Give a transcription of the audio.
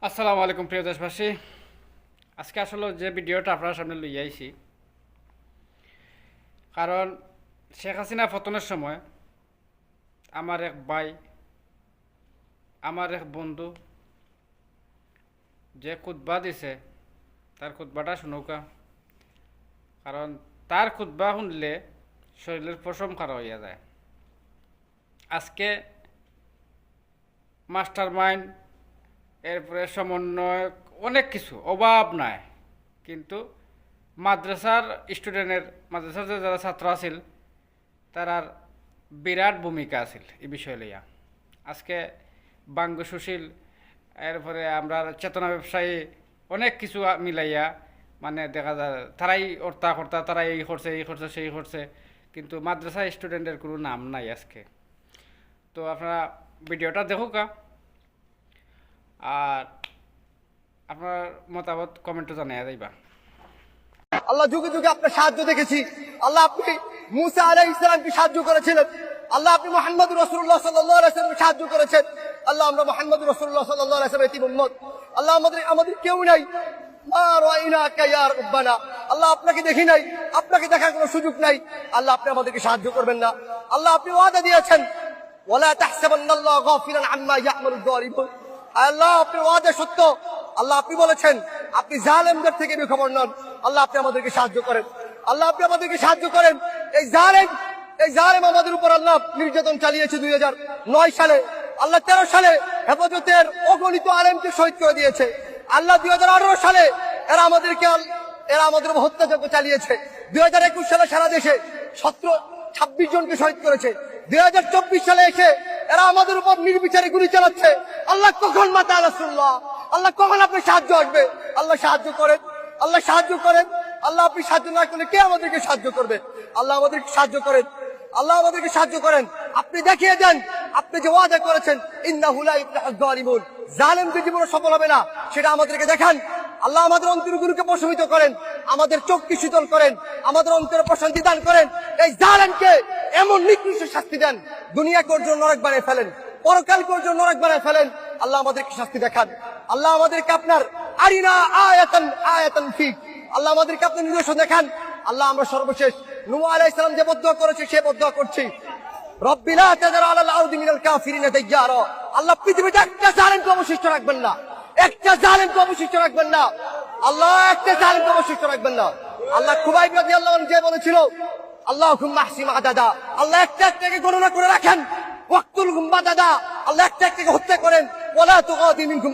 আসসালামু আলাইকুম প্রিয় দেশবাসী। আজকে আসলে যে ভিডিওটা আপনার সামনে লইয়া আইছি, কারণ শেখ হাসিনা পতনের সময় আমার এক ভাই, আমার এক বন্ধু যে খুতবা দিছে, তার খুতবাটা শুনৌকা। কারণ তার খুতবা শুনলে শরীরের পশম খারাপ হইয়া যায়। আজকে মাস্টার মাইন্ড, এরপরে সমন্বয়, অনেক কিছু অভাব নাই, কিন্তু মাদ্রাসার মাদ্রাসার যে যারা ছাত্র আছিল তারার বিরাট ভূমিকা আছিল এই বিষয় লইয়া। আজকে বাঙ্গ সুশীল, এরপরে আমরা চেতনা ব্যবসায়ী, অনেক কিছু মিলাইয়া মানে দেখা যায় তারাই কর্তা তারাই এই করছে সেই করছে, কিন্তু মাদ্রাসা স্টুডেন্টের কোনো নাম নাই আজকে। তো আপনারা ভিডিওটা দেখুকা, আর আপনার মতামত কমেন্টে জানাইয়া যাইবা। আল্লাহ যুগে যুগে আপনার সাহায্য দেখেছি। আল্লাহ আপনি মুসা আলাইহিস সালামকে সাহায্য করেছিলেন। আল্লাহ আপনি মুহাম্মদ রাসূলুল্লাহ সাল্লাল্লাহু আলাইহি ওয়াসাল্লামকে সাহায্য করেছেন। আল্লাহ আমরা মুহাম্মদ রাসূলুল্লাহ সাল্লাল্লাহু আলাইহি ওয়াসাল্লামের এতিম উম্মত। আল্লাহ আমাদের কেউ নাই। মা রাইনাকা ইয়া রাব্বানা। আল্লাহ আপনাকে দেখি নাই, আপনাকে দেখার কোনো সুযোগ নাই। আল্লাহ আপনি আমাদেরকে সাহায্য করবেন না। আল্লাহ আপনি ওয়াদা দিয়েছেন, ওয়ালা তাহসাবান্নাল্লাহ গাফিলান আম্মা ইয়ামালুয যালিমুন। আল্লাহ আপনি ওয়াদা সত্য। আল্লাহ আপনি বলেছেন আপনি জালেমদের থেকে খবর নন। আল্লাহ আপনি আমাদেরকে সাহায্য করেন। আল্লাহ আপনি আমাদেরকে সাহায্য করেন। এই জালেম আমাদের উপর আল্লাহ নির্যাতন চালিয়েছে 2009 সালে। আল্লাহ 13 সালে হেফাজতের অগণিত আলেমকে শহীদ করে দিয়েছে। আল্লাহ 2018 সালে এরা আমাদের উপর হত্যাযজ্ঞ চালিয়েছে। 2021 সালে সারা দেশে 26 জনকে শহীদ করেছে। 2024 সালে এসে এরা আমাদের উপর নির্বিচারে গুলি চালাচ্ছে। আল্লাহ কখন মাতা রাসূলুল্লাহ, আল্লাহ কখন আপনি সাহায্য আসবে? আল্লাহ সাহায্য করেন, আল্লাহ সাহায্য করেন। আল্লাহ আপনি সাহায্য না করলে কে আমাদেরকে সাহায্য করবে? আল্লাহ আমাদেরকে সাহায্য করেন, আল্লাহ আমাদেরকে সাহায্য করেন। আপনি দেখিয়ে দেন, আপনি যে ওয়াদা করেছেন ইন্নাহু লা ইফলাহুয যালিমুন, জালেমদের জীবনে সফল হবে না, সেটা আমাদেরকে দেখান। আল্লাহ আমাদের অন্তরগুলোকে প্রশমিত করেন, আমাদের চোখকে শীতল করেন, আমাদের অন্তরে প্রশান্তি দান করেন। এই জালেমকে এমন নিকৃষ্ট শাস্তি দেন, দুনিয়াকে ওর জন্য নরক বানিয়ে ফেলেন, পরকালকে ওর জন্য নরক বানিয়ে ফেলেন। আল্লাহ আমাদেরকে শাস্তি দেখান। আল্লাহ আমাদেরকে আপনার আরিনা আয়াতান ফিক, আল্লাহ আমাদেরকে আপনি নিদর্শন দেখান। আল্লাহ আমরা সর্বশেষ নূহ আলাইহিস সালাম যে বদদুয়া করেছে সে বদদুয়া করছি, রব্বি লা তাযার আলাল আরদি মিনাল কাফিরিনা দাইয়ারা। আল্লাহ পৃথিবীতে একটা জালেমকে অবশিষ্ট রাখবেন না, একটা জালেমকে অবশিষ্ট রাখবেন না। আল্লাহ একটা জালেমকে অবশিষ্ট রাখবেন না। আল্লাহ খুবাইব রাদিয়াল্লাহু আনহু যে বলেছিল আল্লাহুম্মা আহসিন আদাদা, আল্লাহ একটা একটাকে গণনা করে রাখেন। ওয়াক্তুলহুম বাদাদা, আল্লাহ একটা একটাকে হত্যা করেন। ওয়ালা তুগাদি মিনহুম